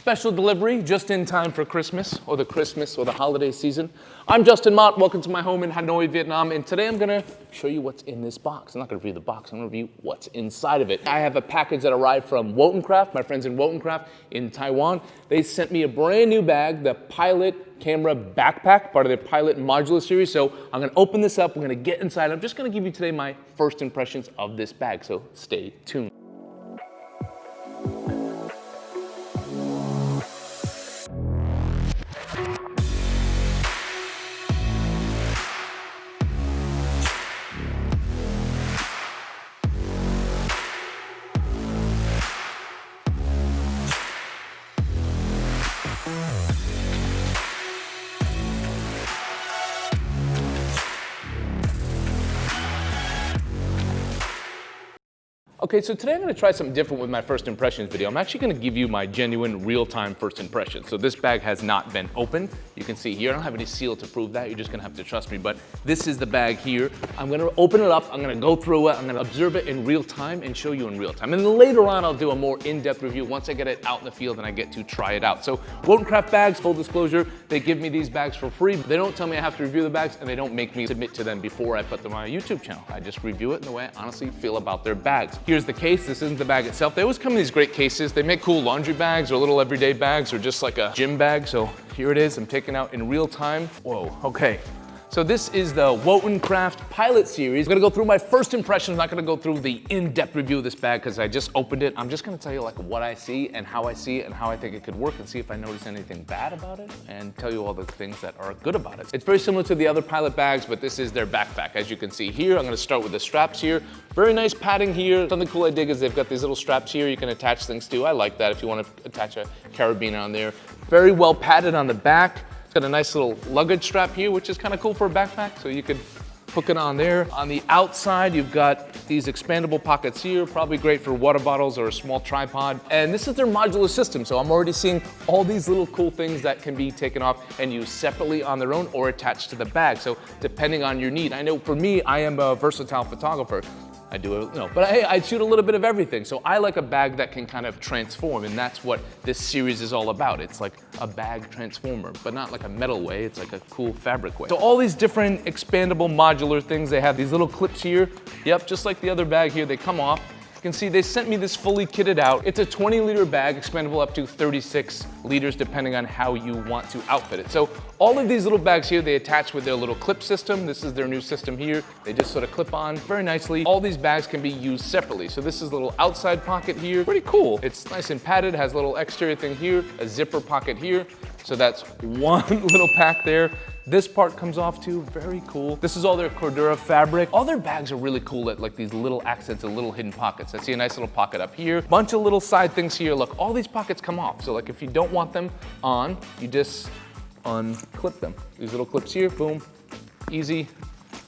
Special delivery just in time for Christmas or the holiday season. I'm Justin Mott, welcome to my home in Hanoi, Vietnam, and today I'm gonna show you what's in this box. I'm not gonna review the box, I'm gonna review what's inside of it. I have a package that arrived from Wotancraft, my friends in Wotancraft in Taiwan. They sent me a brand new bag, the Pilot Camera Backpack, part of their Pilot Modular series. So I'm gonna open this up, we're gonna get inside. I'm just gonna give you today my first impressions of this bag, so stay tuned. Okay, so today I'm gonna try something different with my first impressions video. I'm actually gonna give you my genuine real-time first impressions. So this bag has not been opened. You can see here, I don't have any seal to prove that. You're just gonna have to trust me, but this is the bag here. I'm gonna open it up, I'm gonna go through it, I'm gonna observe it in real time and show you in real time. And then later on, I'll do a more in-depth review once I get it out in the field and I get to try it out. So Wotancraft bags, full disclosure, they give me these bags for free. They don't tell me I have to review the bags and they don't make me submit to them before I put them on my YouTube channel. I just review it in the way I honestly feel about their bags. Here's the case, this isn't the bag itself. They always come in these great cases. They make cool laundry bags or little everyday bags or just like a gym bag. So here it is, I'm taking out in real time. Whoa, okay. So this is the Wotancraft Pilot series. I'm gonna go through my first impressions. I'm not gonna go through the in-depth review of this bag because I just opened it. I'm just gonna tell you like what I see and how I see it and how I think it could work and see if I notice anything bad about it and tell you all the things that are good about it. It's very similar to the other Pilot bags, but this is their backpack. As you can see here, I'm gonna start with the straps here. Very nice padding here. Something cool I dig is they've got these little straps here you can attach things to. I like that if you wanna attach a carabiner on there. Very well padded on the back. It's got a nice little luggage strap here, which is kind of cool for a backpack, so you could hook it on there. On the outside, you've got these expandable pockets here, probably great for water bottles or a small tripod. And this is their modular system, so I'm already seeing all these little cool things that can be taken off and used separately on their own or attached to the bag. So depending on your need, I know for me, I am a versatile photographer. I do it, but I shoot a little bit of everything. So I like a bag that can kind of transform, and that's what this series is all about. It's like a bag transformer, but not like a metal way, it's like a cool fabric way. So all these different expandable modular things, they have these little clips here. Yep, just like the other bag here, they come off. You can see they sent me this fully kitted out. It's a 20-liter bag, expandable up to 36 liters depending on how you want to outfit it. So all of these little bags here, they attach with their little clip system. This is their new system here. They just sort of clip on very nicely. All these bags can be used separately. So this is a little outside pocket here. Pretty cool. It's nice and padded, has a little exterior thing here, a zipper pocket here. So that's one little pack there. This part comes off too, very cool. This is all their Cordura fabric. All their bags are really cool at like these little accents and little hidden pockets. I see a nice little pocket up here. Bunch of little side things here. Look, all these pockets come off. So like if you don't want them on, you just unclip them. These little clips here, boom, easy.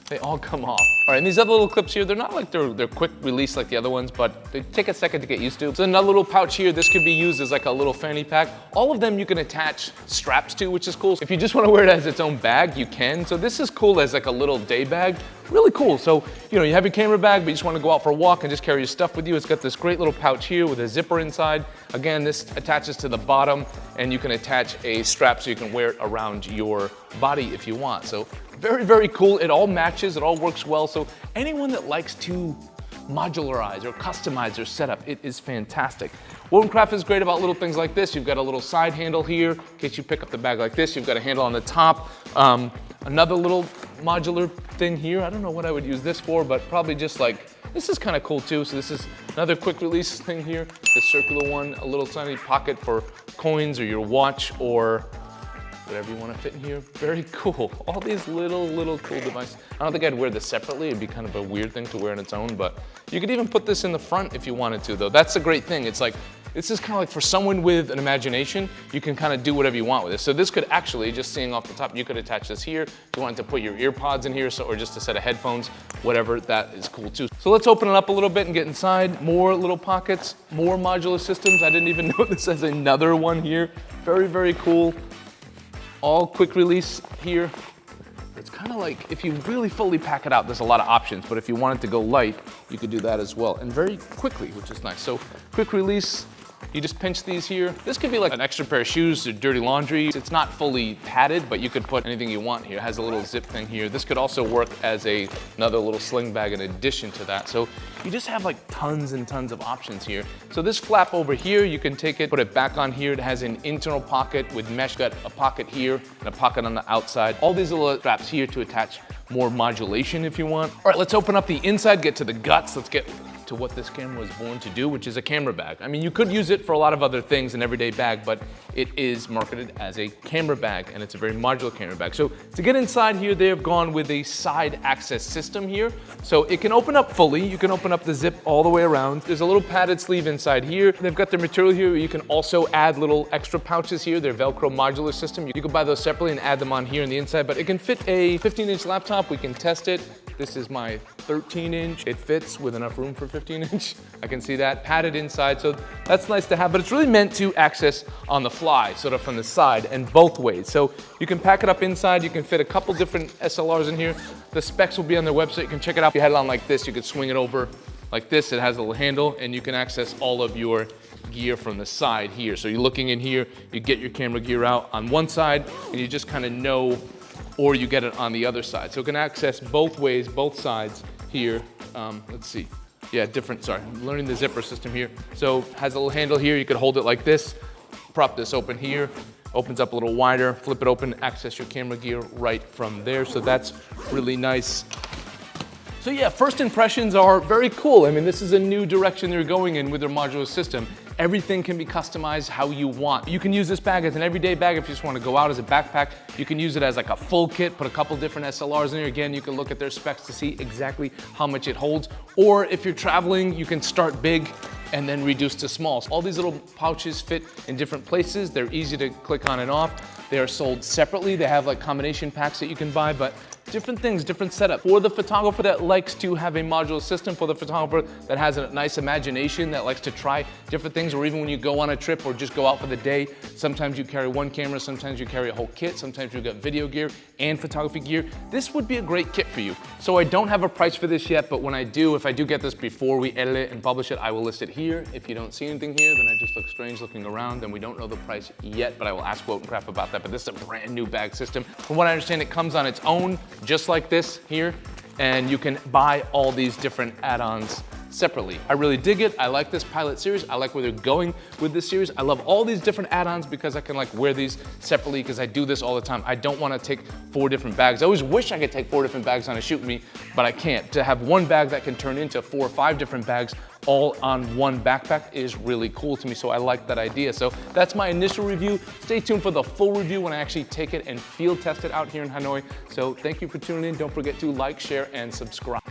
They all come off. All right, and these other little clips here, they're not like they're quick release like the other ones, but they take a second to get used to. So another little pouch here, this could be used as like a little fanny pack. All of them you can attach straps to, which is cool. If you just want to wear it as its own bag, you can. So this is cool as like a little day bag. Really cool. So, you know, you have your camera bag, but you just want to go out for a walk and just carry your stuff with you. It's got this great little pouch here with a zipper inside. Again, this attaches to the bottom and you can attach a strap so you can wear it around your body if you want. So very, very cool. It all matches, it all works well. So anyone that likes to modularize or customize their setup, it is fantastic. Wotancraft is great about little things like this. You've got a little side handle here in case you pick up the bag like this. You've got a handle on the top. Another little modular thing here. I don't know what I would use this for, but probably just like, this is kind of cool too. So this is another quick release thing here. The circular one, a little tiny pocket for coins or your watch or whatever you want to fit in here. Very cool. All these little cool devices. I don't think I'd wear this separately. It'd be kind of a weird thing to wear on its own, but you could even put this in the front if you wanted to though. That's the great thing. It's like, this is kind of like for someone with an imagination, you can kind of do whatever you want with this. So this could actually, just seeing off the top, you could attach this here. If you wanted to put your ear pods in here, so, or just a set of headphones, whatever, that is cool too. So let's open it up a little bit and get inside. More little pockets, more modular systems. I didn't even know this has another one here. Very, very cool. All quick release here. It's kind of like, if you really fully pack it out, there's a lot of options, but if you wanted to go light, you could do that as well, and very quickly, which is nice. So quick release, You just pinch these here. This could be like an extra pair of shoes or dirty laundry. It's not fully padded, but you could put anything you want here. It has a little zip thing here. This could also work as another little sling bag in addition to that. So you just have like tons and tons of options here. So this flap over here, you can take it, put it back on here. It has an internal pocket with mesh, got a pocket here and a pocket on the outside. All these little straps here to attach more modulation if you want. All right, let's open up the inside, get to the guts. Let's get to what this camera was born to do, which is a camera bag. I mean, you could use it for a lot of other things, an everyday bag, but it is marketed as a camera bag, and it's a very modular camera bag. So to get inside here, they have gone with a side access system here. So it can open up fully. You can open up the zip all the way around. There's a little padded sleeve inside here. They've got their material here. You can also add little extra pouches here. Their Velcro modular system. You can buy those separately and add them on here on the inside, but it can fit a 15-inch laptop. We can test it. This is my 13-inch. It fits with enough room for 15-inch. I can see that, padded inside, so that's nice to have, but it's really meant to access on the fly, sort of from the side and both ways. So you can pack it up inside, you can fit a couple different SLRs in here. The specs will be on their website, you can check it out. If you had it on like this, you could swing it over like this. It has a little handle, and you can access all of your gear from the side here. So you're looking in here, you get your camera gear out on one side, and you just kind of know, or you get it on the other side. So it can access both ways, both sides here. Let's see. Yeah, sorry, I'm learning the zipper system here. So has a little handle here, you could hold it like this, prop this open here, opens up a little wider, flip it open, access your camera gear right from there. So that's really nice. So yeah, first impressions are very cool. I mean, this is a new direction they're going in with their modular system. Everything can be customized how you want. You can use this bag as an everyday bag if you just want to go out as a backpack. You can use it as like a full kit, put a couple different SLRs in there. Again, you can look at their specs to see exactly how much it holds. Or if you're traveling, you can start big and then reduce to small. So all these little pouches fit in different places. They're easy to click on and off. They are sold separately. They have like combination packs that you can buy, but different things, different setup. For the photographer that likes to have a modular system, for the photographer that has a nice imagination, that likes to try different things, or even when you go on a trip or just go out for the day, sometimes you carry one camera, sometimes you carry a whole kit, sometimes you've got video gear and photography gear. This would be a great kit for you. So I don't have a price for this yet, but when I do, if I do get this before we edit it and publish it, I will list it here. If you don't see anything here, then I just look strange looking around, and we don't know the price yet, but I will ask Wotancraft about that. But this is a brand new bag system. From what I understand, it comes on its own, just like this here, and you can buy all these different add-ons separately. I really dig it. I like this pilot series. I like where they're going with this series. I love all these different add-ons because I can like wear these separately because I do this all the time. I don't want to take 4 different bags. I always wish I could take 4 different bags on a shoot with me, but I can't. To have one bag that can turn into 4 or 5 different bags all on one backpack is really cool to me, so I like that idea. So that's my initial review. Stay tuned for the full review when I actually take it and field test it out here in Hanoi. So thank you for tuning in. Don't forget to like, share, and subscribe.